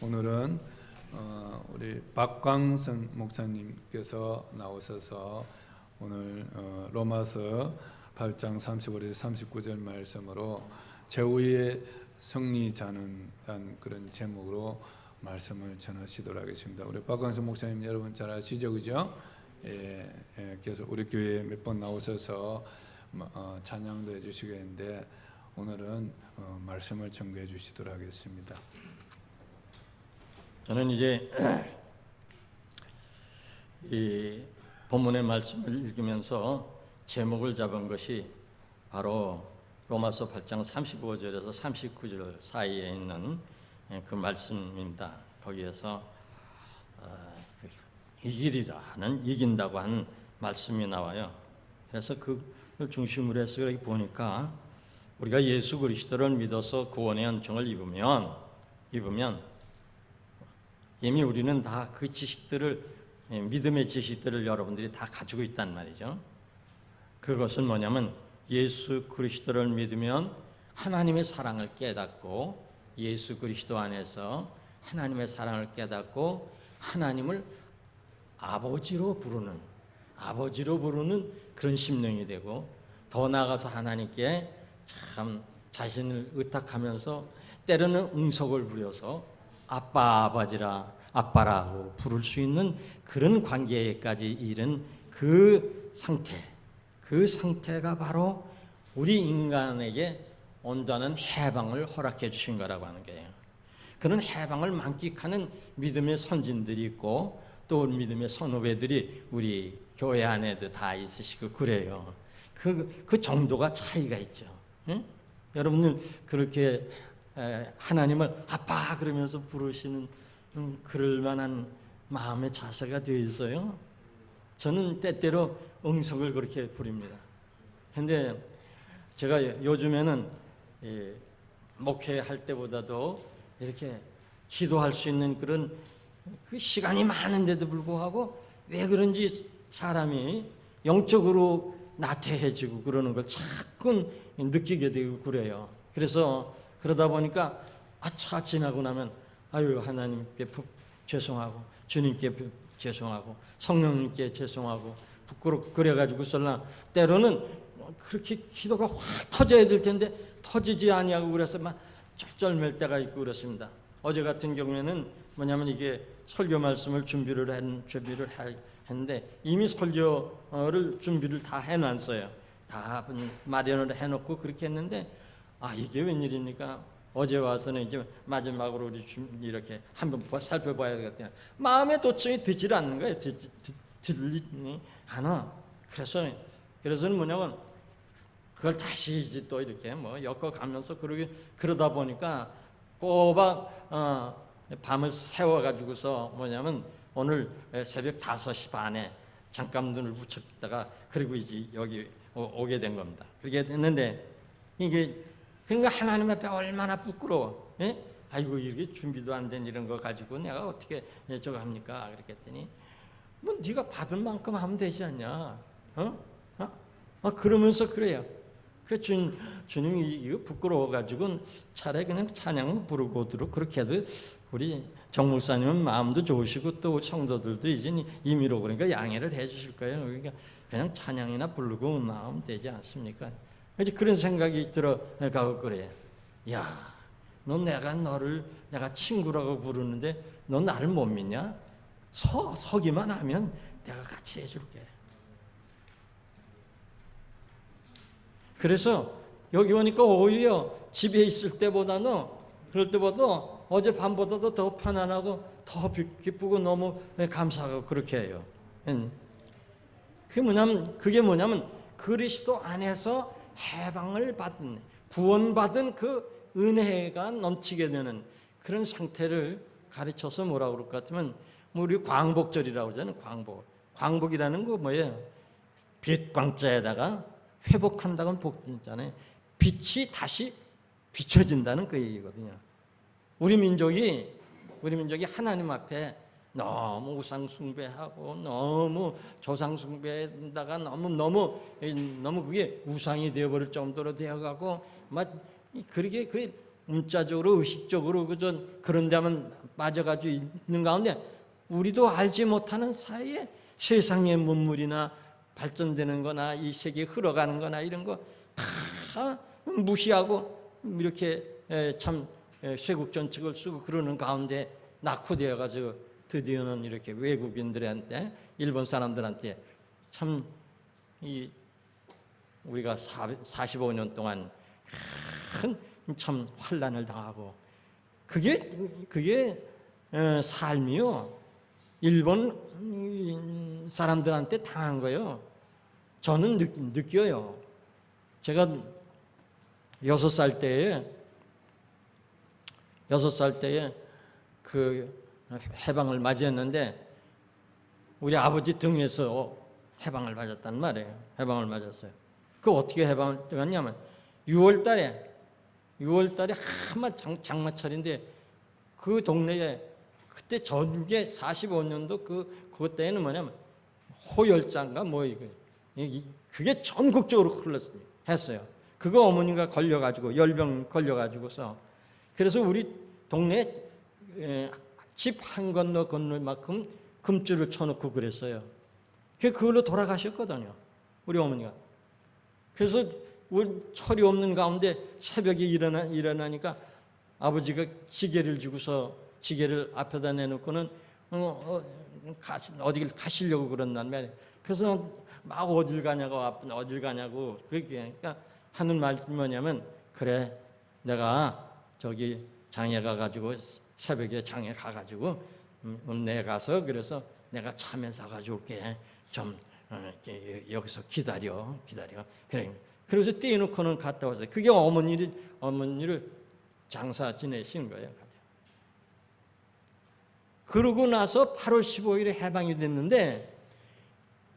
오늘은 우리 박광선 목사님께서 나오셔서 오늘 로마서 8장 35절에서 39절 말씀으로 최후의 승리자는 그런 제목으로 말씀을 전하시도록 하겠습니다. 우리 박광선 목사님 여러분 잘 아시죠, 그죠? 계속 우리 교회에 몇 번 나오셔서 찬양도 해주시겠는데 오늘은 말씀을 전개해 주시도록 하겠습니다. 저는 이제 이 본문의 말씀을 읽으면서 제목을 잡은 것이 바로 로마서 8장 35절에서 39절 사이에 있는 그 말씀입니다. 거기에서 이기리라 하는, 이긴다고 하는 말씀이 나와요. 그래서 그걸 중심으로 해서 이렇게 보니까 우리가 예수 그리스도를 믿어서 구원의恩寵을 입으면 이미 우리는 다 그 지식들을, 믿음의 지식들을 여러분들이 다 가지고 있단 말이죠. 그것은 뭐냐면 예수 그리스도를 믿으면 하나님의 사랑을 깨닫고, 예수 그리스도 안에서 하나님의 사랑을 깨닫고 하나님을 아버지로 부르는 그런 심령이 되고, 더 나아가서 하나님께 참 자신을 의탁하면서 때로는 응석을 부려서 아빠, 아버지라, 아빠라고 부를 수 있는 그런 관계까지 이른 그 상태가 바로 우리 인간에게 온전한 해방을 허락해 주신 거라고 하는 거예요. 그런 해방을 만끽하는 믿음의 선진들이 있고, 또 믿음의 선후배들이 우리 교회 안에도 다 있으시고 그래요. 그 정도가 차이가 있죠. 응? 여러분들 그렇게 하나님을 아빠 그러면서 부르시는 그럴 만한 마음의 자세가 되어 있어요. 저는 때때로 응석을 그렇게 부립니다. 근데 제가 요즘에는 목회할 때보다도 이렇게 기도할 수 있는 그런 그 시간이 많은데도 불구하고 왜 그런지 사람이 영적으로 나태해지고 그러는 걸 자꾸 느끼게 되고 그래요. 그래서 그러다 보니까 아차 지나고 나면 아유 하나님께 죄송하고, 주님께 죄송하고, 성령님께 죄송하고, 부끄럽고 그래가지고서는 때로는 그렇게 기도가 확 터져야 될 텐데 터지지 아니하고 그래서 막 쩔쩔맬 때가 있고 그렇습니다. 어제 같은 경우에는 뭐냐면 이게 설교 말씀을 준비를 했는데 이미 설교를 준비를 다 해놨어요. 다 마련을 해놓고 그렇게 했는데 이게 웬일입니까? 어제 와서는 이제 마지막으로 우리 이렇게 한번 살펴봐야 되겠다. 마음의 도청이 듣질 않는 거예요. 들리니 않아. 그래서는 뭐냐면 그걸 다시 이제 또 이렇게 엮어가면서 그러다 보니까 꼬박 밤을 세워가지고서 뭐냐면 오늘 새벽 5시 반에 잠깐 눈을 붙였다가 그리고 이제 여기 오게 된 겁니다. 그렇게 됐는데 이게 그러니까 하나님 앞에 얼마나 부끄러워. 예? 아이고 이렇게 준비도 안 된 이런 거 가지고 내가 어떻게 저거 합니까? 그렇게 했더니 뭐 네가 받은 만큼 하면 되지 않냐? 그러면서 그래요. 그 주님이 이거 부끄러워 가지고 차라리 그냥 찬양 부르고 오도록 그렇게 해도 우리 정 목사님은 마음도 좋으시고 또 성도들도 이제 임의로 그러니까 양해를 해주실 거예요. 그러니까 그냥 찬양이나 부르고 나오면 되지 않습니까? 이제 그런 생각이 들어가고 그래요. 야, 너를 내가 친구라고 부르는데 너 나를 못 믿냐? 서기만 하면 내가 같이 해줄게. 그래서 여기 오니까 오히려 집에 있을 때보다는 그럴 때보다 어제 밤보다도 더 편안하고 더 기쁘고 너무 감사하고 그렇게 해요. 그게 뭐냐면 그리스도 안에서 해방을 받은, 구원받은 그 은혜가 넘치게 되는 그런 상태를 가르쳐서 뭐라고 그럴 것 같으면 우리 광복절이라고 하잖아요. 광복이라는 거 뭐예요? 빛 광자에다가 회복한다는 복잖아요. 빛이 다시 비춰진다는 그 얘기거든요. 우리 민족이 하나님 앞에 너무 우상 숭배하고 너무 조상 숭배에다가 너무 그게 우상이 되어버릴 정도로 되어가고 막 그러게 그 문자적으로 의식적으로 그런 데만 빠져가지고 있는 가운데 우리도 알지 못하는 사이에 세상의 문물이나 발전되는 거나 이 세계에 흘러가는 거나 이런 거 다 무시하고 이렇게 참 쇄국 정책을 쓰고 그러는 가운데 낙후되어 가지고 드디어는 이렇게 외국인들한테 일본 사람들한테 참 이 우리가 45년 동안 큰 참 환난을 당하고 그게 삶이요. 일본 사람들한테 당한 거예요. 저는 느껴요. 제가 6살 때에 그 해방을 맞이했는데 우리 아버지 등에서 해방을 맞았단 말이에요. 해방을 맞았어요. 그 어떻게 해방을 맞냐면 6월 달에 한마 장마철인데 그 동네에 그때 전국에 45년도 그것 때에는 뭐냐면 호열자인가 뭐 이거 그게 전국적으로 했어요. 그거 어머니가 걸려가지고 열병 걸려가지고서 그래서 우리 동네 집 한 건너만큼 금줄을 쳐놓고 그랬어요. 그걸로 돌아가셨거든요. 우리 어머니가. 그래서 우리 철이 없는 가운데 새벽에 일어나니까 아버지가 지게를 주고서 지게를 앞에다 내놓고는 어디 가시려고 그런단 말이에요. 그래서 막 어딜 가냐고 그러니까 하는 말이 뭐냐면 그래 내가 저기 장에 가가지고 새벽에 장에 가가지고 내 가서 그래서 내가 참외 사가지고 올게 좀 여기서 기다려 그래 그래서 떼놓고는 갔다 왔어요. 그게 어머니를 장사 지내신 거예요. 그러고 나서 8월 15일에 해방이 됐는데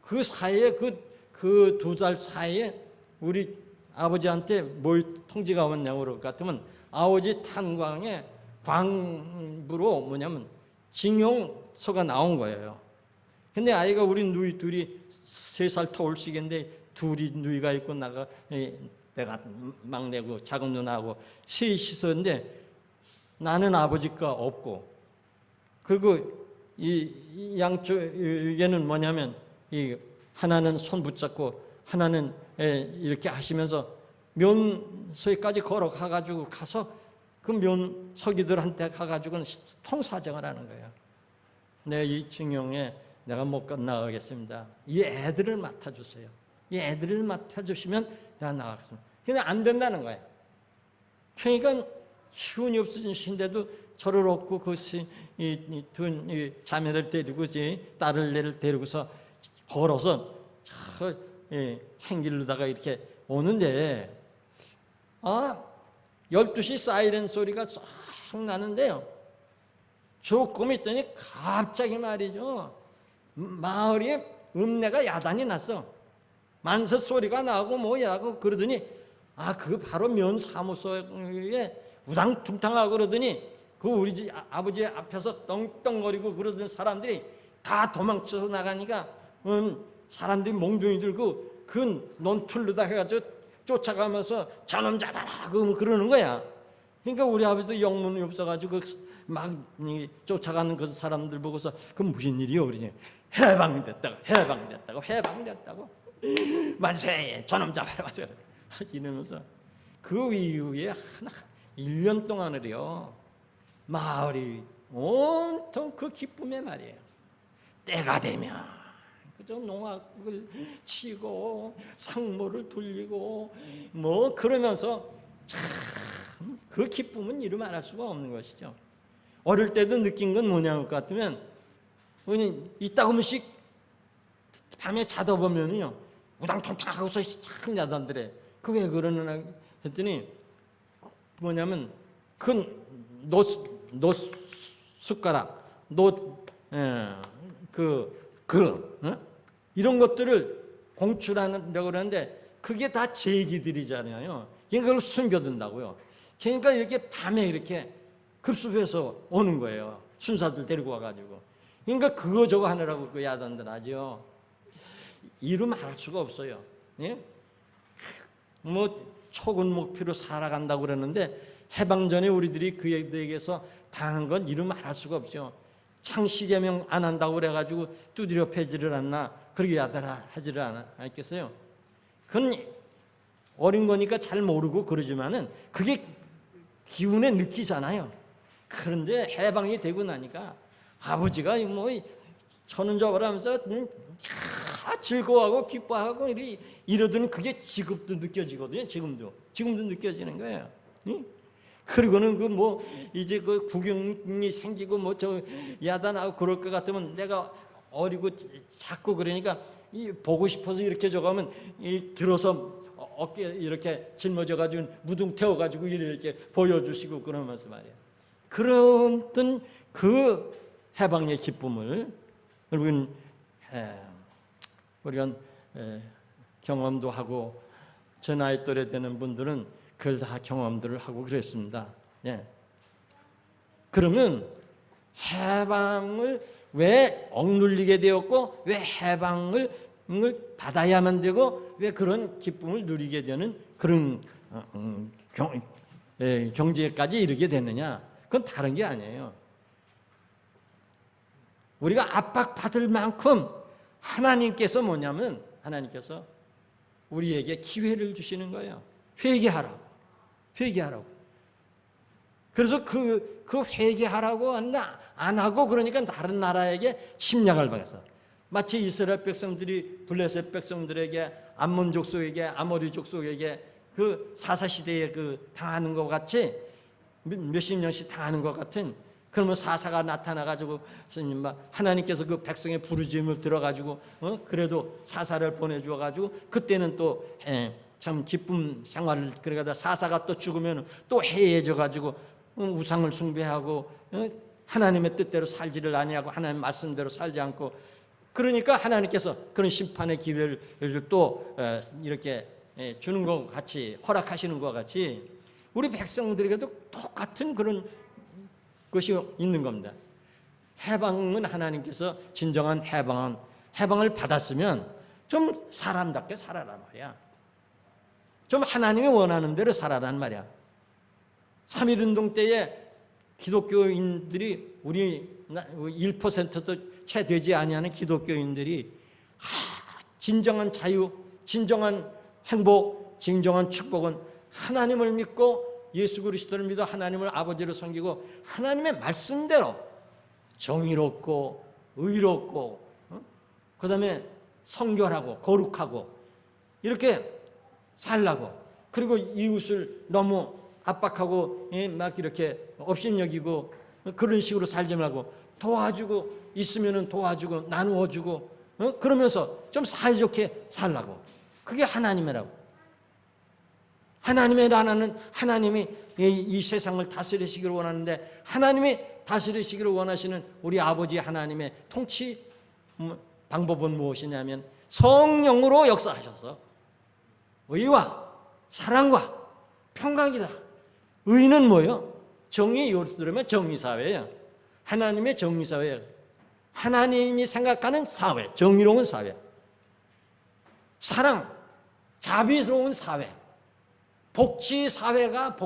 그 사이에 그 2달 사이에 우리 아버지한테 뭘 통지가 왔냐고 그럴 것 같으면 아버지 탄광에 광부로 뭐냐면 징용서가 나온 거예요. 근데 아이가 우리 누이 둘이 3살 터울시기인데 둘이 누이가 있고 내가 막내고 작은 누나하고 셋이 있었는데 나는 아버지가 없고 그리고 이 양쪽에는 뭐냐면 이 하나는 손 붙잡고 하나는 이렇게 하시면서 면소에까지 걸어가가지고 가서 그 면서기들한테 가가지고는 통사정을 하는 거예요. 내 이 징용에 내가 못 나가겠습니다. 이 애들을 맡아주세요. 이 애들을 맡아주시면 내가 나가겠습니다. 근데 안 된다는 거예요. 그러니까 기운이 없으신데도 저를 얻고 이 자매를 데리고 딸을 데리고서 걸어서 저 행길로다가 이렇게 오는데 12시 사이렌 소리가 싹 나는데요. 조금 있더니 갑자기 말이죠. 마을에 음내가 야단이 났어. 만세 소리가 나고 뭐야고 그러더니 그거 바로 면 사무소에 우당퉁탕하고 그러더니 그 우리 집 아버지 앞에서 떵떵거리고 그러던 사람들이 다 도망쳐서 나가니까 사람들이 몽둥이 들고 그 논툴로다 해가지고 쫓아가면서 저놈 잡아라 그러는 거야. 그러니까 우리 아버지도 영문이 없어가지고 막 쫓아가는 그 사람들 보고서 그 무슨 일이요? 그러니 해방됐다고 만세 저놈 잡아라 이러면서 그 이후에 1년 동안을요 마을이 온통 그 기쁨의 말이에요. 때가 되면 그저 농악을 치고 상모를 돌리고 뭐 그러면서 참 그 기쁨은 이루 말할 수가 없는 것이죠. 어릴 때도 느낀 건 뭐냐고 같으면 이따금씩 밤에 자다 보면요 우당탕탕 하고서 착 야단들에 그 왜 그러느냐 했더니 뭐냐면 큰 숟가락 이런 것들을 공출하려고 그러는데 그게 다 제기들이잖아요. 그걸 숨겨둔다고요. 그러니까 이렇게 밤에 이렇게 급습해서 오는 거예요. 순사들 데리고 와가지고. 그러니까 그거 저거 하느라고 그 야단들 하죠. 이루 말할 수가 없어요. 예? 뭐 촉은 목표로 살아간다고 그러는데 해방 전에 우리들이 그에게서 당한 건 이루 말할 수가 없죠. 창씨개명 안 한다고 그래가지고 두드려 패지를 않나 그렇게 하지를 않았겠어요. 그건 어린 거니까 잘 모르고 그러지만은 그게 기운에 느끼잖아요. 그런데 해방이 되고 나니까 아버지가 뭐 저는 저거라면서 즐거워하고 기뻐하고 이러더니 그게 지금도 느껴지거든요. 지금도 느껴지는 거예요. 그리고는 그 뭐 이제 그 구경이 생기고 뭐 저 야단하고 그럴 것 같으면 내가 어리고 작고 그러니까 보고 싶어서 이렇게 저거면 들어서 어깨 이렇게 짊어져 가지고 무등 태워 가지고 이렇게 보여주시고 그러면서 말이에요. 그런 그 해방의 기쁨을 우리가 경험도 하고 저 나이 또래 되는 분들은 그걸 다 경험들을 하고 그랬습니다. 예. 그러면 해방을 왜 억눌리게 되었고 왜 해방을 받아야만 되고 왜 그런 기쁨을 누리게 되는 그런 경지에까지 이르게 되느냐? 그건 다른 게 아니에요. 우리가 압박받을 만큼 하나님께서 뭐냐면 하나님께서 우리에게 기회를 주시는 거예요. 회개하라고. 그래서 그 회개하라고 안 하고 그러니까 다른 나라에게 침략을 받아서 마치 이스라엘 백성들이 블레셋 백성들에게 암몬 족속에게 아모리 족속에게 그 사사 시대에 그 당하는 것 같이 몇십 년씩 당하는 것 같은 그러면 사사가 나타나가지고 하나님께서 그 백성의 부르짖음을 들어가지고 그래도 사사를 보내주어가지고 그때는 또 참 기쁨 생활을 그러다 사사가 또 죽으면 또 해해져가지고 우상을 숭배하고 하나님의 뜻대로 살지를 아니하고 하나님 말씀대로 살지 않고 그러니까 하나님께서 그런 심판의 기회를 또 이렇게 주는 것 같이 허락하시는 것 같이 우리 백성들에게도 똑같은 그런 것이 있는 겁니다. 해방은 하나님께서 진정한 해방을 받았으면 좀 사람답게 살아라 말이야. 좀 하나님이 원하는 대로 살아란 말이야. 3.1운동 때에 기독교인들이 우리 1%도 채 되지 아니하는 기독교인들이 진정한 자유, 진정한 행복, 진정한 축복은 하나님을 믿고 예수 그리스도를 믿어 하나님을 아버지로 섬기고 하나님의 말씀대로 정의롭고 의롭고 그 다음에 성결하고 거룩하고 이렇게 살라고 그리고 이웃을 너무 압박하고 막 이렇게 업신여기고 그런 식으로 살지 말고 도와주고 있으면 도와주고 나누어주고 그러면서 좀 사이좋게 살라고 그게 하나님이라고. 하나님의 나라는 하나님이 이 세상을 다스리시기를 원하는데 하나님이 다스리시기를 원하시는 우리 아버지 하나님의 통치 방법은 무엇이냐면 성령으로 역사하셔서 의와 사랑과 평강이다. 의는 뭐예요? 정의, 요로 들으면 정의사회예요. 하나님의 정의사회예요. 하나님이 생각하는 사회, 정의로운 사회. 사랑, 자비스러운 사회. 복지사회가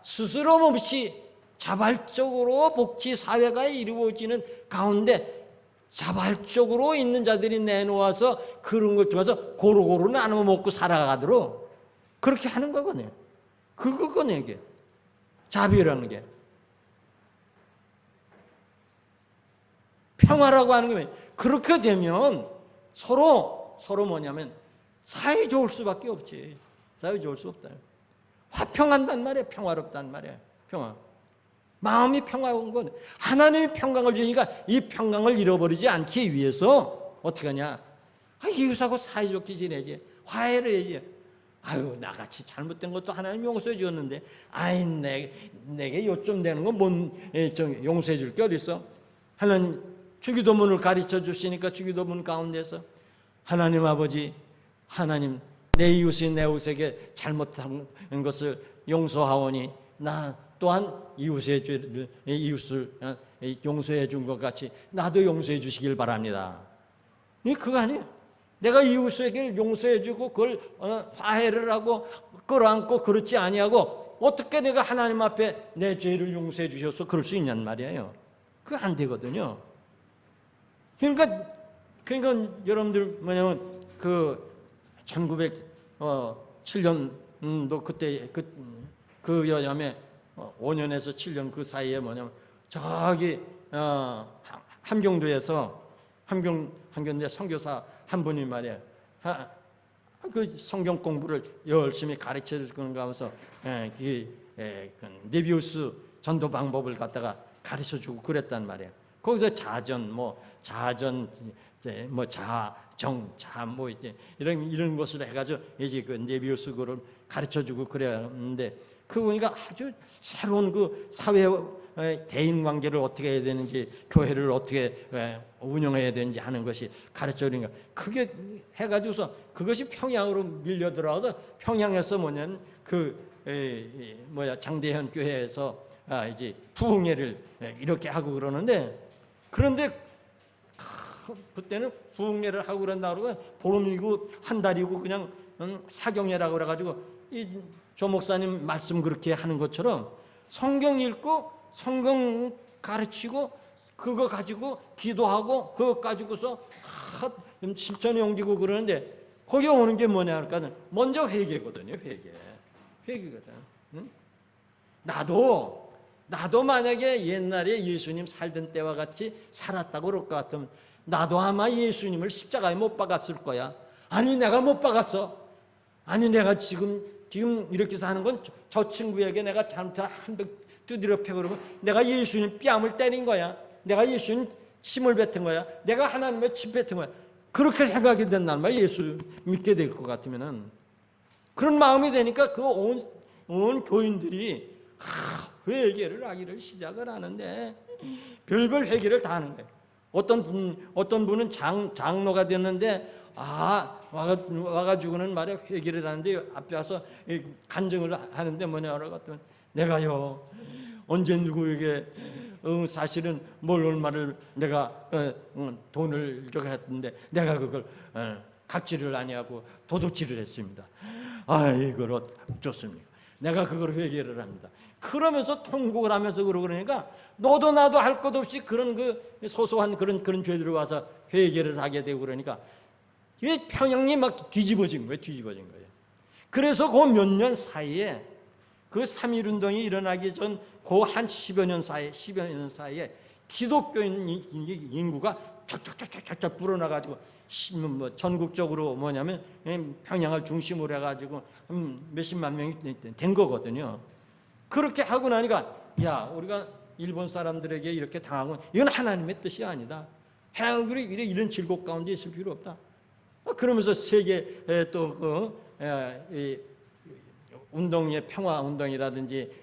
스스럼 없이 자발적으로 복지사회가 이루어지는 가운데 자발적으로 있는 자들이 내놓아서 그런 걸 통해서 고루고루 나눠 먹고 살아가도록 그렇게 하는 거거든요. 그거거든요, 이게. 자비라는 게. 평화라고 하는 게 뭐예요? 그렇게 되면 서로 뭐냐면 사이 좋을 수밖에 없지. 사이 좋을 수 없다. 화평한단 말이에요. 평화롭단 말이에요. 평화. 마음이 평화로운 건 하나님이 평강을 주니까 이 평강을 잃어버리지 않기 위해서 어떻게 하냐? 이웃하고 사이좋게 지내지. 화해를 해야지. 아유, 나같이 잘못된 것도 하나님 용서해 주었는데, 내게 요점 되는 건 뭔 용서해 줄 게 어디 있어? 하나님 주기도문을 가르쳐 주시니까 주기도문 가운데서 하나님 아버지, 하나님 내 이웃이 내 이웃에게 잘못한 것을 용서하오니 나 또한 이웃을 용서해 준 것 같이 나도 용서해 주시길 바랍니다. 그거 아니에요. 내가 이웃에게 용서해 주고 그걸 화해를 하고 끌어안고 그렇지 아니하고 어떻게 내가 하나님 앞에 내 죄를 용서해 주셔서 그럴 수 있냔 말이에요. 그거 안 되거든요. 그러니까 여러분들 뭐냐면 그 1907년도 그때 그 여염에 5년에서 7년 그 사이에 뭐냐면 저기 함경도에서 함경도에 선교사 한 분이 말이에요. 그 성경 공부를 열심히 가르쳐 주는 가면서 네비우스 전도 방법을 갖다가 가르쳐 주고 그랬단 말이에요. 거기서 자전 이제 이런 것을 해가지고 이제 그 네비우스 그를 가르쳐 주고 그랬는데 그 보니까 아주 새로운 그 사회 대인 관계를 어떻게 해야 되는지 교회를 어떻게 운영해야 되는지 하는 것이 가르쳐 주는 거. 그게 해가지고서 그것이 평양으로 밀려 들어와서 평양에서 뭐냐면 장대현 교회에서 이제 부흥회를 이렇게 하고 그러는데 그런데 그때는 부흥회를 하고 그런다 그러고 보름이고 한 달이고 그냥 사경회라고 그래가지고 이 조 목사님 말씀 그렇게 하는 것처럼 성경 읽고 성경 가르치고 그거 가지고 기도하고 그거 가지고서 실천에 옮기고 그러는데 거기 오는 게 뭐냐 하니까 먼저 회개거든요. 회개거든. 응? 나도 만약에 옛날에 예수님 살던 때와 같이 살았다고 그럴 것 같으면 나도 아마 예수님을 십자가에 못 박았을 거야. 아니 내가 못 박았어. 아니 내가 지금 이렇게 사는 건 저 친구에게 내가 잘못 한번 두드려 패고 그러면 내가 예수님 뺨을 때린 거야. 내가 예수님 침을 뱉은 거야. 내가 하나님의 침 뱉은 거야. 그렇게 생각이 된단 말이야. 예수 믿게 될 것 같으면은 그런 마음이 되니까 그 온 교인들이 회개를 하기를 시작을 하는데 별별 회개를 다 하는 거예요. 어떤 분은 장로가 됐는데 와가지고는 말이야 회개를 하는데 앞에 와서 간증을 하는데 뭐냐고 했더니 내가요 언제 누구에게 사실은 뭘 얼마를 내가 돈을 저거 했는데 내가 그걸 갚지를 아니하고 도둑질을 했습니다. 이걸 어쩌습니까? 내가 그걸 회개를 합니다. 그러면서 통곡을 하면서 그러니까 너도 나도 할 것 없이 그런 그 소소한 그런 죄들을 와서 회개를 하게 되고 그러니까 이게 평양이 막 뒤집어진 거예요. 그래서 그 몇 년 사이에 그 3.1 운동이 일어나기 전 그 한 10여 년 사이에 기독교인 인구가 쫙쫙쫙쫙쫙 불어나가지고 전국적으로 뭐냐면 평양을 중심으로 해가지고 몇십만 명이 된 거거든요. 그렇게 하고 나니까 우리가 일본 사람들에게 이렇게 당하고 이건 하나님의 뜻이 아니다. 이런 질곡 가운데 있을 필요 없다. 그러면서 세계 또 운동의 평화 운동이라든지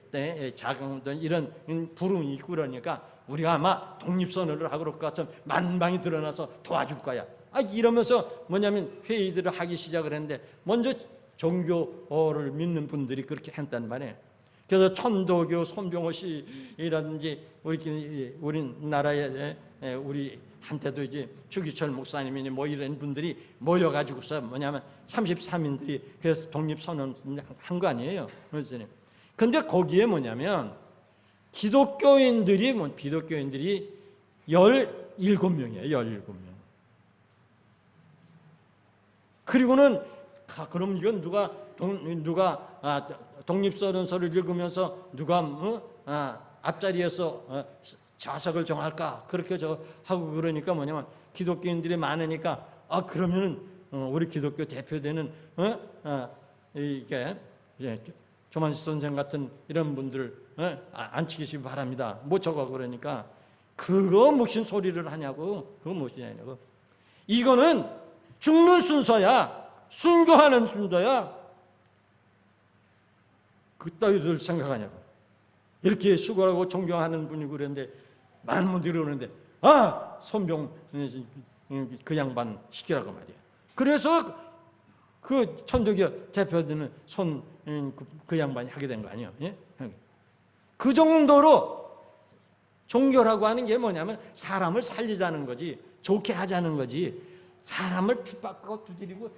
자강 운동 이런 부름이 있고 그러니까 우리가 아마 독립선언을 하고 그럴 것 같으면 만방이 드러나서 도와줄 거야. 이러면서 뭐냐면 회의들을 하기 시작을 했는데 먼저 종교를 믿는 분들이 그렇게 했단 말이에요. 그래서 천도교 손병호 씨라든지 우리나라에 우리 한때도 이제 주기철 목사님이니 뭐 이런 분들이 모여가지고서 뭐냐면 33인들이 그래서 독립선언 한 거 아니에요. 그런데 거기에 뭐냐면 기독교인들이 17명이에요. 17명. 그리고는 그럼 이건 누가 독립선언서를 읽으면서 누가 앞자리에서 좌석을 정할까 그렇게 하고 그러니까 뭐냐면 기독교인들이 많으니까 그러면은 우리 기독교 대표되는 이게 조만식 선생 같은 이런 분들 앉히시기 바랍니다. 뭐 저거 그러니까 그거 무슨 소리를 하냐고. 그거 무엇이냐고. 이거는 죽는 순서야. 순교하는 순서야. 그따위들 생각하냐고. 이렇게 수고하고 존경하는 분이 그랬는데 많은 분들이 그러는데 손병 그 양반 시키라고 말이야. 그래서 그 천도교 대표되는 그 양반이 하게 된 거 아니에요. 예? 그 정도로 종교라고 하는 게 뭐냐면 사람을 살리자는 거지, 좋게 하자는 거지, 사람을 핍박하고 두드리고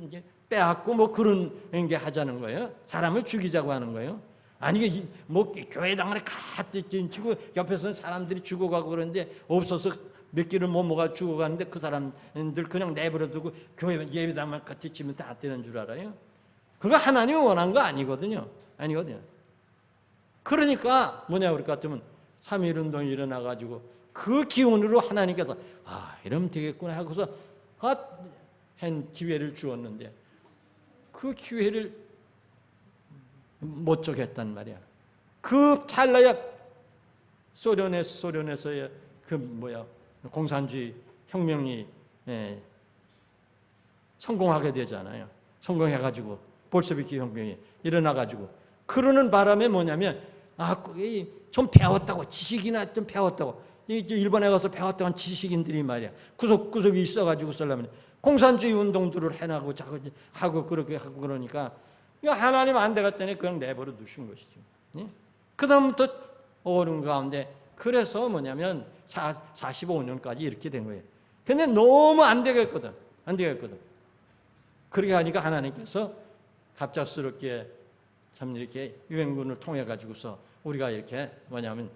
이제 빼앗고 뭐 그런 게 하자는 거예요. 사람을 죽이자고 하는 거예요. 아니 뭐 교회당에 가득 치고 옆에서는 사람들이 죽어가고 그러는데 없어서 몇 끼를 못 먹어 죽어가는데 그 사람들 그냥 내버려 두고 교회 예배당만 같이 치면 다 되는 줄 알아요? 그거 하나님이 원한 거 아니거든요. 그러니까 뭐냐 그럴 것 같으면 3.1운동이 일어나가지고 그 기운으로 하나님께서 이러면 되겠구나 하고서 한 기회를 주었는데 그 기회를 못 쪼겠단 말이야. 그 찰나야 소련에서의 공산주의 혁명이 성공하게 되잖아요. 성공해가지고 볼셰비키 혁명이 일어나가지고 그러는 바람에 뭐냐면 좀 배웠다고 지식이나 좀 배웠다고 일본에 가서 배웠다고 한 지식인들이 말이야 구석구석이 있어가지고 쓰려면 공산주의 운동들을 해나고 자꾸 하고 그렇게 하고 그러니까 하나님 안 되겠다니 그냥 내버려 두신 것이죠. 그 다음부터 어려운 가운데 그래서 뭐냐면 45년까지 이렇게 된 거예요. 근데 너무 안 되겠거든. 그렇게 하니까 하나님께서 갑작스럽게 참 이렇게 유엔군을 통해 가지고서 우리가 이렇게 뭐냐면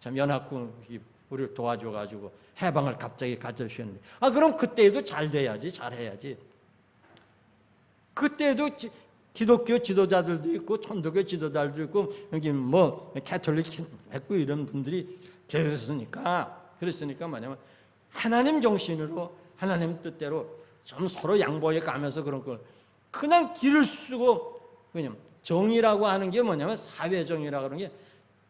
참 연합군이 우리를 도와줘 가지고 해방을 갑자기 가져주셨는데 그럼 그때에도 잘 돼야지, 잘해야지. 그때도 기독교 지도자들도 있고 천도교 지도자들도 있고 여기 뭐 캐톨릭 했고 이런 분들이 그랬으니까 뭐냐면 하나님 정신으로 하나님 뜻대로 좀 서로 양보해 가면서 그런 걸 그냥 길을 쓰고 그냥 정의라고 하는 게 뭐냐면 사회정의라고 하는 게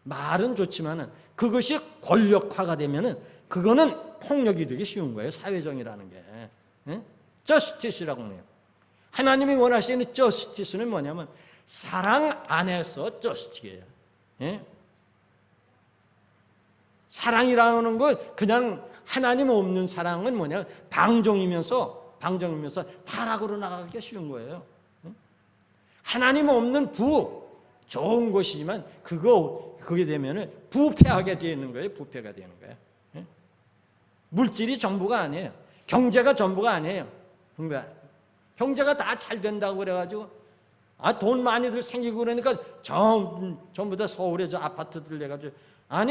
말은 좋지만은 그것이 권력화가 되면은 그거는 폭력이 되기 쉬운 거예요. 사회정의라는 게. 저스티스라고 해요. 하나님이 원하시는 저스티스는 뭐냐면 사랑 안에서 저스티예요. 사랑이라는 거 그냥 하나님 없는 사랑은 뭐냐 방종이면서 타락으로 나가기가 쉬운 거예요. 하나님 없는 좋은 것이지만 그게 되면은 부패하게 되는 거예요. 부패가 되는 거예요. 물질이 전부가 아니에요. 경제가 전부가 아니에요. 경제가 다 잘 된다고 그래가지고 돈 많이들 생기고 그러니까 전부 다 서울에 저 아파트들 내가지고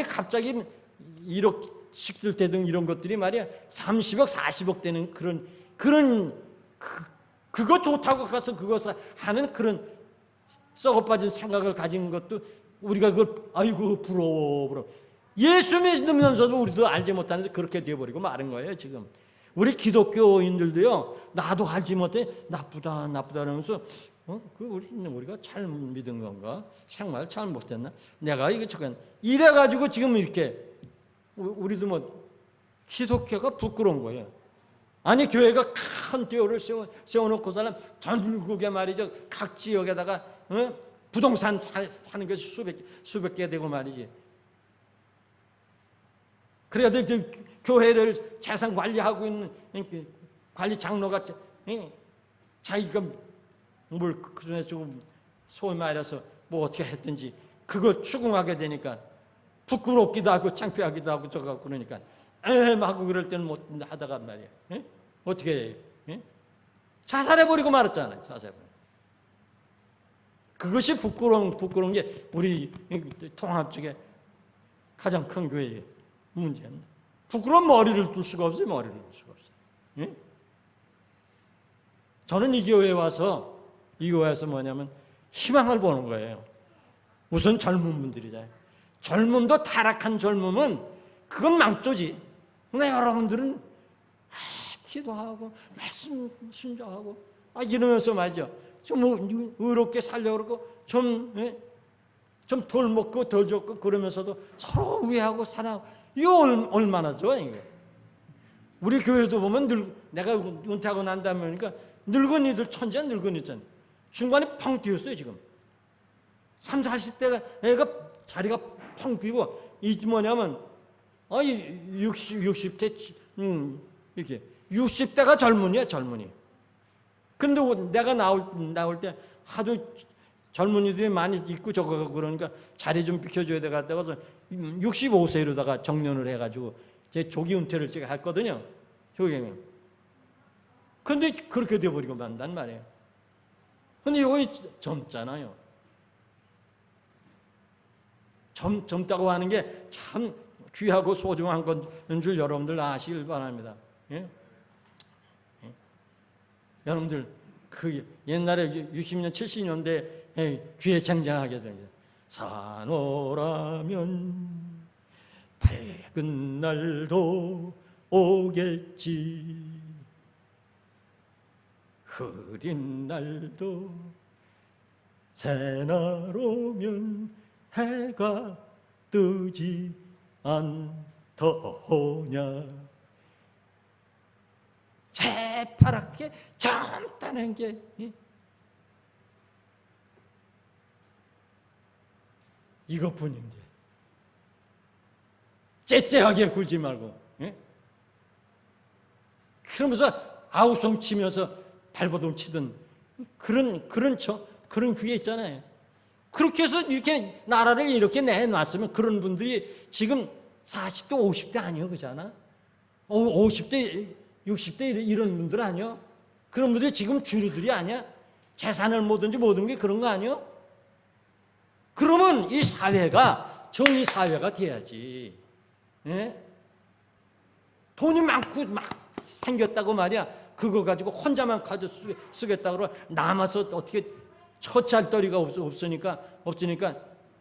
갑자기 1억씩 들 때등 이런 것들이 말이야 30억 40억 되는 그거 좋다고 가서 그것을 하는 그런 썩어빠진 생각을 가진 것도 우리가 그걸 아이고 부러워. 예수 믿으면서도 우리도 알지 못하면서 그렇게 되어버리고 마른 거예요 지금. 우리 기독교인들도요 나도 알지 못해 나쁘다 그러면서 우리가 잘 믿은 건가 정말 잘 못했나 내가 이거 잠깐 이래가지고 지금 이렇게 우리도 뭐 기독교가 부끄러운 거예요. 교회가 큰 띠오를 세워놓고 사람 전국에 말이죠 각 지역에다가 부동산 사는 것이 수백 개 되고 말이지. 그래야 교회를 재산 관리하고 있는 관리 장로가 자기가 뭘 그중에 조금 소위 말해서 뭐 어떻게 했든지 그걸 추궁하게 되니까 부끄럽기도 하고 창피하기도 하고 저거 그러니까 하고 그럴 때는 못 하다가 말이야. 어떻게 해? 자살해버리고 말았잖아요. 그것이 부끄러운 게 우리 통합 쪽에 가장 큰 교회의 문제입니다. 부끄러운 머리를 둘 수가 없어요. 저는 이 교회에 와서 뭐냐면 희망을 보는 거예요. 우선 젊은 분들이잖아요. 젊음도 타락한 젊음은 그건 망조지. 근데 여러분들은 기도하고 말씀 순종하고 이러면서 말이죠. 좀 의롭게 살려고 그러고 좀 덜 먹고 덜 줬고 그러면서도 서로 우애하고 사랑하고 이거 얼마나 좋아 이거. 우리 교회도 보면 내가 은퇴하고 난 다음에 그러니까 늙은이들 천재 늙은이들 중간에 펑 띄었어요 지금. 30, 40대가 애가 자리가 펑 비고 이 뭐냐면 60대 이렇게 60대가 젊은이야 젊은이. 근데 내가 나올 때 하도 젊은이들이 많이 있고 저거 그러니까 자리 좀 비켜줘야 돼 갔다가 65세로다가 정년을 해가지고 제 조기 은퇴를 제가 했거든요. 조기는. 근데 그렇게 돼버리고 만단 말이에요. 근데 여기 젊잖아요. 젊다고 하는 게 참 귀하고 소중한 건 줄 여러분들 아시길 바랍니다. 예? 예? 여러분들 그 옛날에 60년 70년대 귀에 쟁쟁하게 됩니다. 산오라면 밝은 날도 오겠지, 흐린 날도 새날 오면 해가 뜨지 않더냐. 새파랗게 젊다는 게 이것뿐인데 째째하게 굴지 말고, 예? 그러면서 아우성 치면서 발버둥 치던 그런 귀에 있잖아요. 그렇게 해서 이렇게 나라를 이렇게 내놨으면 그런 분들이 지금 40대 50대 아니요, 그잖아. 50대 60대 이런 분들 아니요. 그런 분들이 지금 주류들이 아니야. 재산을 뭐든지 모든 게 그런 거 아니요. 그러면 이 사회가 정의 사회가 돼야지. 예? 돈이 많고 막 생겼다고 말이야. 그거 가지고 혼자만 가져 쓰겠다고 그러고 남아서 어떻게 처치할 거리가 없으니까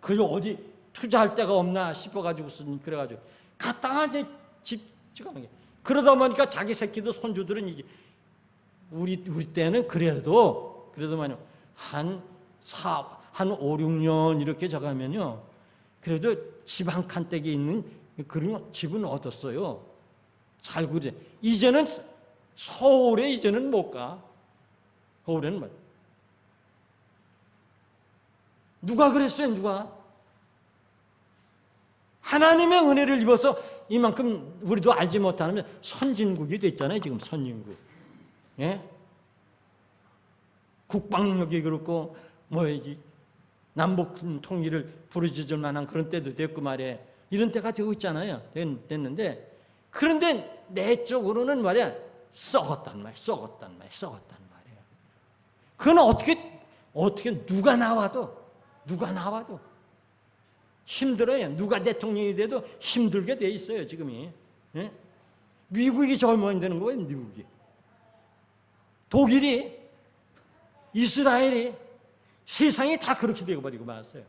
그 어디 투자할 데가 없나 싶어가지고 그래가지고 갔다가 이제 집가는 게 그러다 보니까 자기 새끼도 손주들은 이제 우리 때는 그래도 말이야 한 5, 6년 이렇게 저가면요 그래도 집 한 칸대기 있는 그런 집은 얻었어요. 살고 이제는 서울에 이제는 못 가. 서울에는 뭐 누가 그랬어요? 누가? 하나님의 은혜를 입어서 이만큼 우리도 알지 못하면 선진국이 됐잖아요. 지금 선진국. 예? 국방력이 그렇고 뭐지 남북 통일을 부르짖을 만한 그런 때도 됐고 말이에요. 이런 때가 되고 있잖아요. 됐는데 그런데 내적으로는 말이야 썩었단 말이에요. 그건 어떻게 누가 나와도 힘들어요. 누가 대통령이 돼도 힘들게 돼 있어요. 지금이. 예? 미국이 절망이 되는 거예요. 미국이. 독일이, 이스라엘이, 세상이 다 그렇게 되어버리고 말았어요.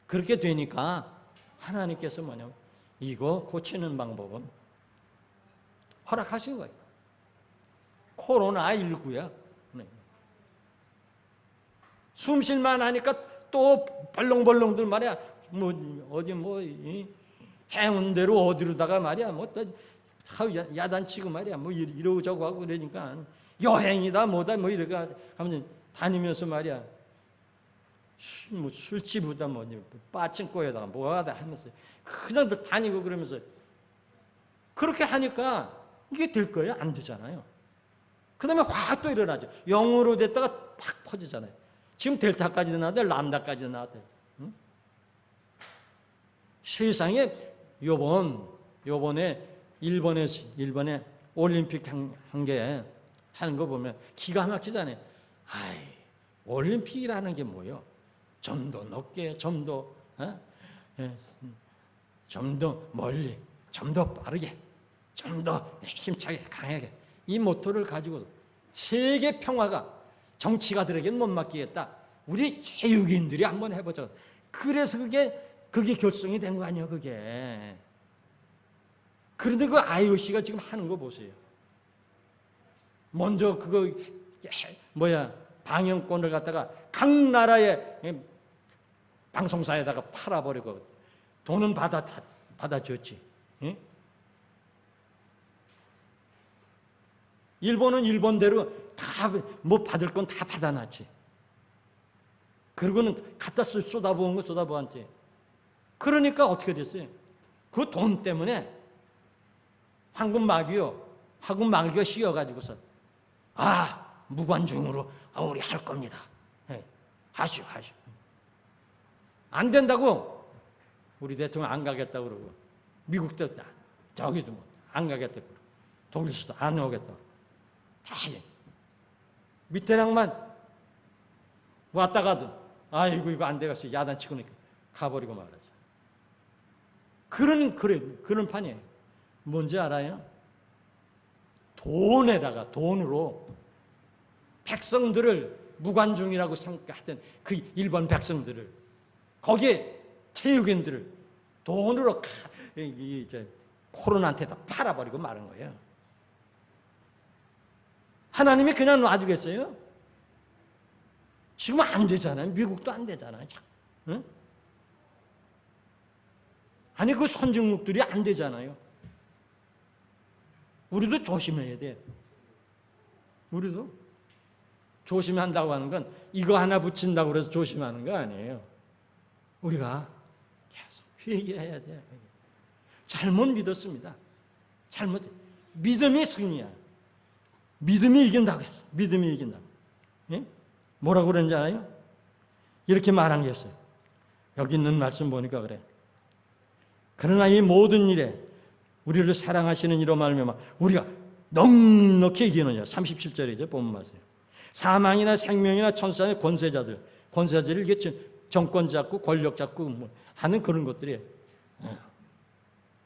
그렇게 되니까 하나님께서 뭐냐면 이거 고치는 방법은 허락하신 거예요. 코로나19야. 숨 쉴만 하니까 또 벌렁벌렁들 말이야. 해운대로 어디로다가 말이야. 야단치고 말이야. 이러고 저거 하고 그러니까 여행이다 뭐다 이렇게 하면 다니면서 말이야. 술집보다 빠친코에다가 뭐하다 하면서 그냥 다니고 그러면서 그렇게 하니까 이게 될 거예요? 안 되잖아요. 그 다음에 확 또 일어나죠. 0으로 됐다가 팍 퍼지잖아요. 지금 델타까지도 나왔대, 람다까지도 나왔대. 응? 세상에 요번에 일본에 올림픽 한 게 하는 거 보면 기가 막히잖아요. 올림픽이라는 게 뭐예요? 좀 더 높게, 좀 더 멀리, 좀 더 빠르게, 좀 더 힘차게, 강하게 이 모토를 가지고 세계 평화가 정치가들에게는 못 맡기겠다. 우리 체육인들이 한번 해보자. 그래서 그게 결성이 된 거 아니에요, 그게. 그런데 그 IOC가 지금 하는 거 보세요. 먼저 방영권을 갖다가 각 나라의 방송사에다가 팔아버리고 돈은 받아줬지. 예? 일본은 일본대로 다 뭐 받을 건 다 받아놨지. 그리고는 갖다 쏟아부은 거 쏟아부었지. 그러니까 어떻게 됐어요? 그 돈 때문에 황금 마귀가 씌어가지고서 무관중으로 우리 할 겁니다. 하시오. 안 된다고 우리 대통령 안 가겠다고 그러고 미국도 저기도 안 가겠다고 그러고 독일수도 안 오겠다고 다 미테랑만 왔다가도 아이고 이거 안 되겠어. 야단치고 니까 가버리고 말하죠. 그런 판이에요. 뭔지 알아요? 돈으로 백성들을 무관중이라고 생각하던 그 일본 백성들을, 거기에 체육인들을 돈으로 이제 코로나한테다 팔아버리고 마는 거예요. 하나님이 그냥 놔두겠어요? 지금 안 되잖아요. 미국도 안 되잖아요. 응? 아니 그 선진국들이 안 되잖아요. 우리도 조심해야 돼. 우리도 조심한다고 하는 건 이거 하나 붙인다고 그래서 조심하는 거 아니에요. 우리가 계속 회개해야 돼. 잘못 믿었습니다. 믿음이 승리야. 믿음이 이긴다고 했어. 믿음이 이긴다고. 예? 뭐라고 그러는지 알아요? 이렇게 말한 게 있어요. 여기 있는 말씀 보니까 그래. 그러나 이 모든 일에 우리를 사랑하시는 이로 말미암아 우리가 넉넉히 이기느냐. 37절이죠. 보면 말씀. 사망이나 생명이나 천사의 권세자들을 이게 정권 잡고 권력 잡고 뭐 하는 그런 것들이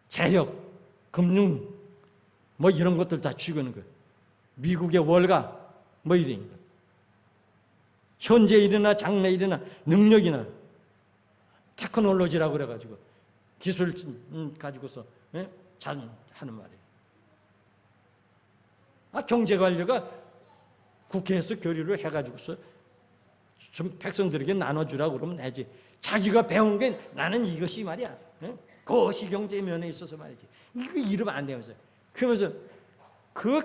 재력, 금융 뭐 이런 것들 다 죽이는 거예요. 미국의 월가 뭐 이런 거. 현재 일이나 장래 일이나 능력이나 테크놀로지라고 그래가지고 기술 가지고서 잘 하는 말이에요. 경제관료가 국회에서 교류를 해가지고서 좀 백성들에게 나눠주라고 그러면 되지. 자기가 배운 게 나는 이것이 말이야. 그것이 경제 면에 있어서 말이지. 이거 이러면 안 되면서. 그러면서 그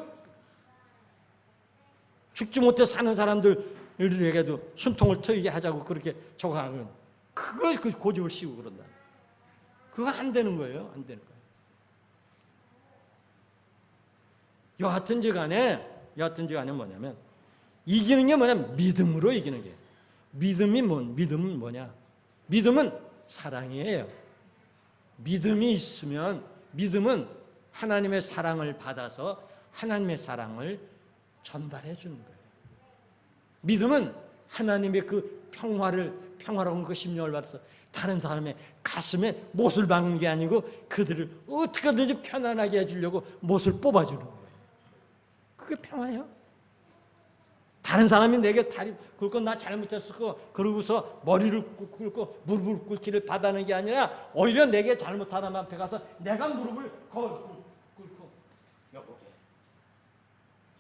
죽지 못해 사는 사람들에게도 숨통을 트이게 하자고 그렇게 저거하면 그걸 그 고집을 씌우고 그런다. 그거 안 되는 거예요. 안 되는 거예요. 여하튼지 간에 뭐냐면 이기는 게 뭐냐면 믿음으로 이기는 게. 믿음은 뭐냐? 믿음은 사랑이에요. 믿음이 있으면 믿음은 하나님의 사랑을 받아서 하나님의 사랑을 전달해 주는 거예요. 믿음은 하나님의 그 평화로운 그 심령을 받아서 다른 사람의 가슴에 못을 박는 게 아니고 그들을 어떻게든지 편안하게 해주려고 못을 뽑아주는 거예요. 그게 평화예요. 다른 사람이 내게 다리 굵고 나 잘못했었고 그러고서 머리를 꿇고 무릎을 꿇기를 바라는 게 아니라 오히려 내게 잘못하는 앞에 가서 내가 무릎을 꿇고 여보게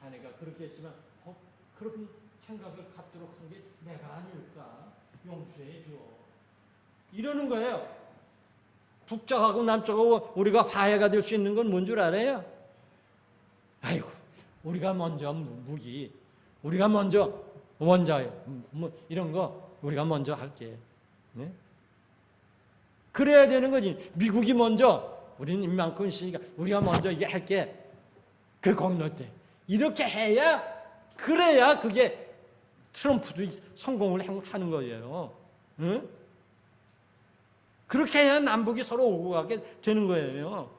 자네가 그렇게 했지만 그런 생각을 갖도록 한 게 내가 아닐까 용서해 줘 이러는 거예요. 북쪽하고 남쪽하고 우리가 화해가 될 수 있는 건 뭔 줄 알아요? 아이고 우리가 먼저 무기 우리가 먼저 원자요. 뭐 이런 거 우리가 먼저 할게. 네? 그래야 되는 거지. 미국이 먼저 우리는 이만큼 있으니까 우리가 먼저 이게 할게. 그 공로 때 이렇게 해야 그래야 그게 트럼프도 성공을 하는 거예요. 응? 그렇게 해야 남북이 서로 오고 가게 되는 거예요.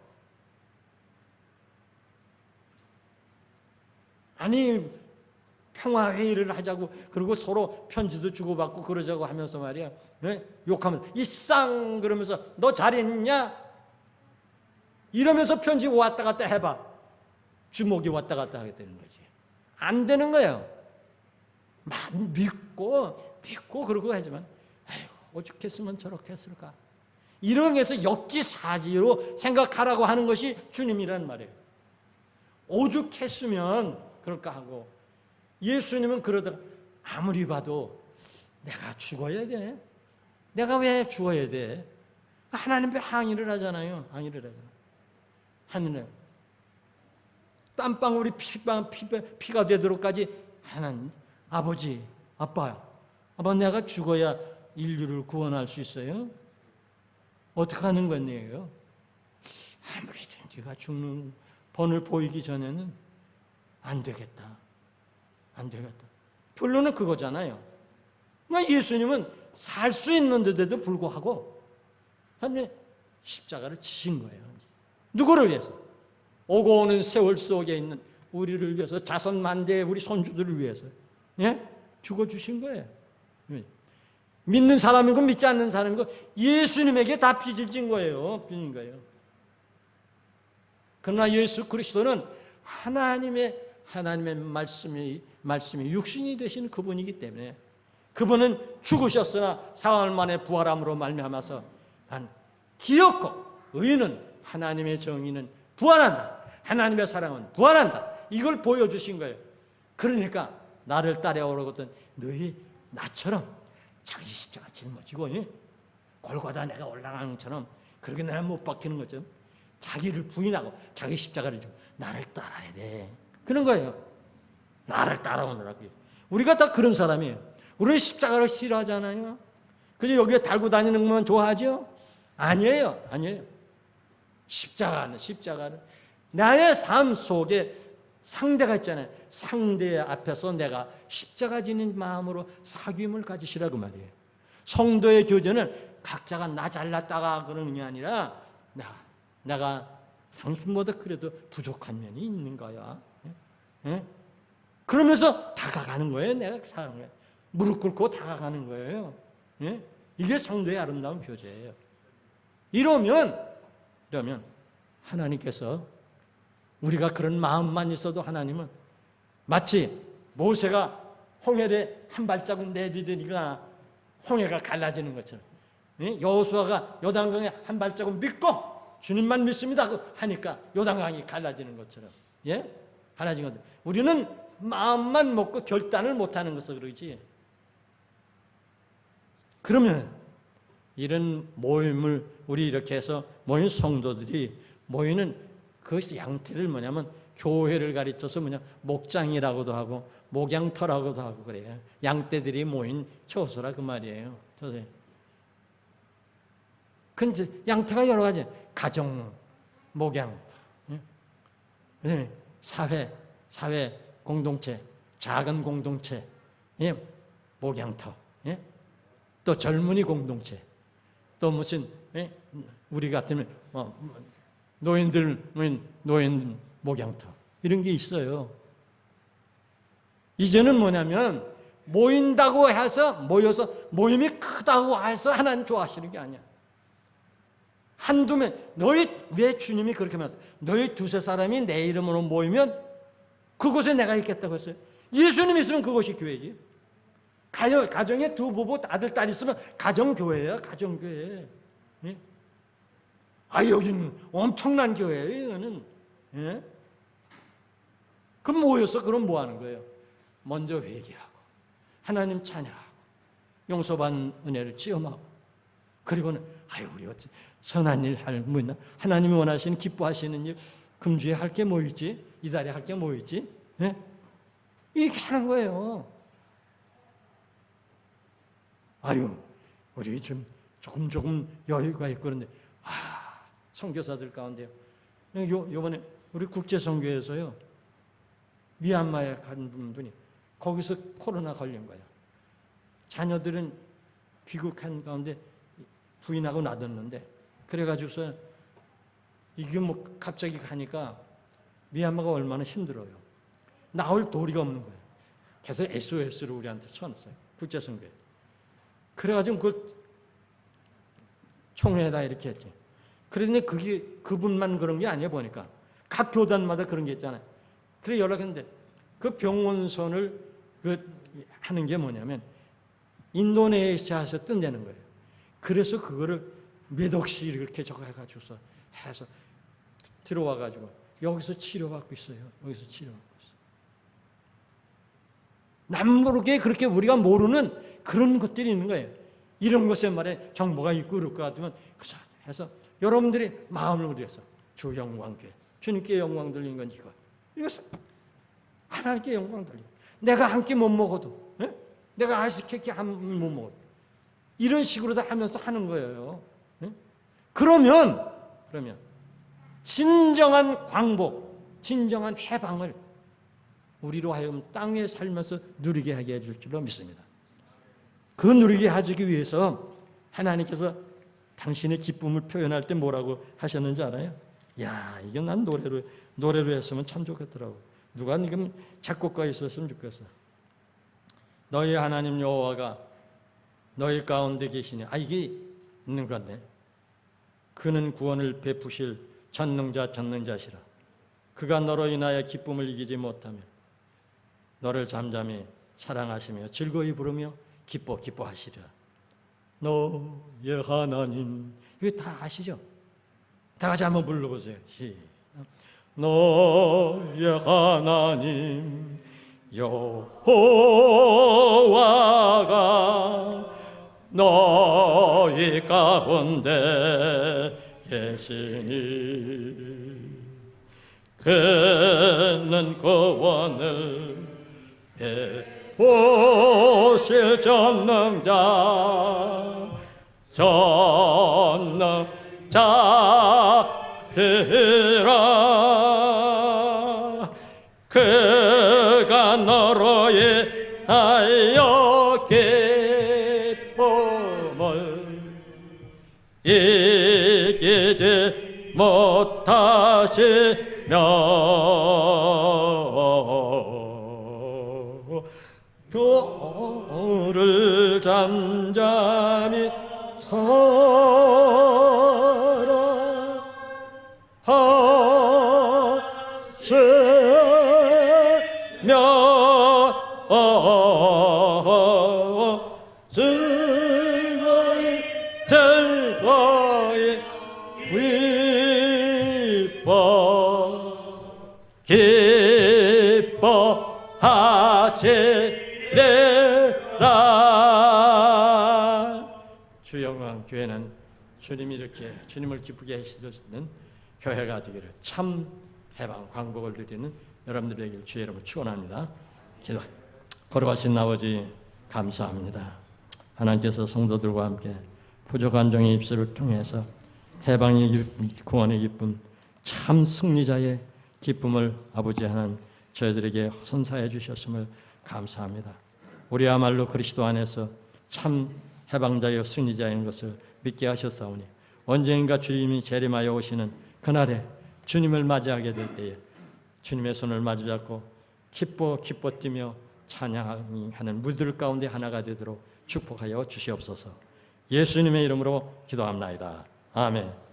아니 평화회의를 하자고 그리고 서로 편지도 주고받고 그러자고 하면서 말이야. 네? 욕하면서 이쌍 그러면서 너 잘했냐? 이러면서 편지 왔다 갔다 해봐. 주먹이 왔다 갔다 하게 되는 거지. 안 되는 거예요. 믿고 그러고 하지만 아이고 어떻게 했으면 저렇게 했을까? 이런 게서 역지사지로 생각하라고 하는 것이 주님이란 말이에요. 오죽했으면 그럴까 하고 예수님은 그러다가 아무리 봐도 내가 죽어야 돼. 내가 왜 죽어야 돼? 하나님 앞에 항의를 하잖아요. 하늘에 땀방울이 피가 되도록까지 하나님 아버지 아빠 내가 죽어야 인류를 구원할 수 있어요? 어떻게 하는 건데요? 아무래도 네가 죽는 번을 보이기 전에는 안 되겠다. 결론은 그거잖아요. 그러니까 예수님은 살 수 있는데도 불구하고 하나님 십자가를 지신 거예요. 누구를 위해서? 오고 오는 세월 속에 있는 우리를 위해서 자손 만대의 우리 손주들을 위해서 죽어주신 거예요. 믿는 사람이고 믿지 않는 사람이고 예수님에게 다 빚을 진 거예요. 빚인 거예요. 그러나 예수 그리스도는 하나님의 말씀이 육신이 되신 그분이기 때문에 그분은 죽으셨으나 사흘 만에 부활함으로 말미암아서 기었고 의는 하나님의 정의는 부활한다. 하나님의 사랑은 부활한다. 이걸 보여주신 거예요. 그러니까 나를 따라오거든 너희 나처럼 자기 십자가 짊어지고 골고다 내가 올라가는 것처럼 그렇게 내가 못 박히는 것처럼 자기를 부인하고 자기 십자가를 지고 나를 따라야 돼. 그런 거예요. 나를 따라오느라고. 우리가 다 그런 사람이에요. 우리는 십자가를 싫어하잖아요. 그저 여기에 달고 다니는 것만 좋아하죠? 아니에요. 십자가는 나의 삶 속에 상대가 있잖아요. 상대 앞에서 내가 십자가 지는 마음으로 사귐을 가지시라고 말이에요. 성도의 교제는 각자가 나 잘났다가 그러는 게 아니라 내가 당신보다 그래도 부족한 면이 있는 거야. 그러면서 다가가는 거예요. 내가 다가가는 거예요. 무릎 꿇고 다가가는 거예요. 이게 성도의 아름다운 교제예요. 이러면 하나님께서 우리가 그런 마음만 있어도 하나님은 마치 모세가 홍해에 한 발자국 내디디니까 홍해가 갈라지는 것처럼 여호수아가 요단강에 한 발자국 믿고 주님만 믿습니다 하니까 요단강이 갈라지는 것처럼 갈라진 것들. 우리는 마음만 먹고 결단을 못하는 것을 그러지. 그러면 이런 모임을 우리 이렇게 해서 모인 성도들이 모이는 그 양태를 뭐냐면 교회를 가르쳐서 목장이라고도 하고 목양터라고도 하고 그래요. 양떼들이 모인 처소라 그 말이에요. 근데 양태가 여러 가지. 가정, 목양터, 사회 공동체, 작은 공동체, 목양터, 또 젊은이 공동체, 또 무슨 우리 같으면 노인 목양터 이런 게 있어요. 이제는 뭐냐면 모인다고 해서 모여서 모임이 크다고 해서 하나님 좋아하시는 게 아니야. 한두 명, 왜 주님이 그렇게 말했어요? 너희 두세 사람이 내 이름으로 모이면 그곳에 내가 있겠다고 했어요. 예수님 있으면 그것이 교회지. 가정에 두 부부 아들, 딸 있으면 가정교회야, 가정교회. 여기는 엄청난 교회예요, 이거는. 그럼 모여서 그럼 뭐 하는 거예요? 먼저 회개하고, 하나님 찬양하고, 용서받은 은혜를 체험하고, 그리고는, 우리 어찌 선한 일 할 뭐 있나? 하나님이 원하시는 기뻐하시는 일, 금주에 할 게 뭐 있지? 이달에 할 게 뭐 있지? 이렇게 하는 거예요. 우리 좀 조금 여유가 있고 그런데, 선교사들 가운데요. 요번에 우리 국제선교에서요, 미얀마에 간 분들이 거기서 코로나 걸린 거야. 자녀들은 귀국한 가운데 부인하고 놔뒀는데, 그래가지고서 이게 뭐 갑자기 가니까 미얀마가 얼마나 힘들어요. 나올 도리가 없는 거예요. 계속 SOS를 우리한테 쳐놨어요. 국제선교에. 그래가지고 그걸 총회에다 이렇게 했지. 그런데 그분만 그런 게 아니야 보니까. 각 교단마다 그런 게 있잖아요. 그래 연락했는데 그 병원선을 하는 게 뭐냐면 인도네시아에서 뜬다는 거예요. 그래서 그거를 몇 억씩 이렇게 저거 해가지고서 해서 들어와가지고 여기서 치료받고 있어요. 여기서 치료받고 있어요. 남모르게 그렇게 우리가 모르는 그런 것들이 있는 거예요. 이런 것에 말에 정보가 있고 그럴 것 같으면 해서 여러분들이 마음을 위해서 주 영광께 주님께 영광 돌리는 건 이것은 하나님께 영광 돌리는. 내가 한 끼 못 먹어도, 내가 아이스케이크 한 못 먹어도 이런 식으로 다 하면서 하는 거예요. 그러면 진정한 광복, 진정한 해방을 우리로 하여금 땅에 살면서 누리게 하게 해줄 줄로 믿습니다. 그 누리게 해주기 위해서 하나님께서 당신의 기쁨을 표현할 때 뭐라고 하셨는지 알아요? 이게 난 노래로 했으면 참 좋겠더라고. 누가 지금 작곡가 있었으면 좋겠어. 너희 하나님 여호와가 너희 가운데 계시니 이게 있는 건데 그는 구원을 베푸실 전능자시라. 그가 너로 인하여 기쁨을 이기지 못하며 너를 잠잠히 사랑하시며 즐거이 부르며 기뻐하시리라. 너의 하나님. 이거 다 아시죠? 다 같이 한번 불러보세요. 시작. 너의 하나님 여호와가 너희 가운데 계시니 그는 구원을 베푸실 전능자시라. 그가 너로 인하여 기쁨을 이기지 못하시며 너를 잠잠히 사랑하시며 즐거이 기뻐하시리라. 주 영광 교회는 주님이 이렇게 주님을 기쁘게 하시는 교회가 되기를 참 해방 광복을 누리는 여러분들에게 주의 이름으로 축원합니다. 기도. 걸어가신 아버지 감사합니다. 하나님께서 성도들과 함께 부족한 종의 입술을 통해서 해방의 기쁨, 구원의 기쁨, 참 승리자의 기쁨을 아버지 하나님 저희들에게 선사해 주셨음을 감사합니다. 우리야말로 그리스도 안에서 참 해방자여 승리자인 것을 믿게 하셨사오니 언젠가 주님이 재림하여 오시는 그날에 주님을 맞이하게 될 때에 주님의 손을 마주잡고 기뻐 뛰며 찬양하는 무들 가운데 하나가 되도록 축복하여 주시옵소서. 예수님의 이름으로 기도합나이다. 아멘.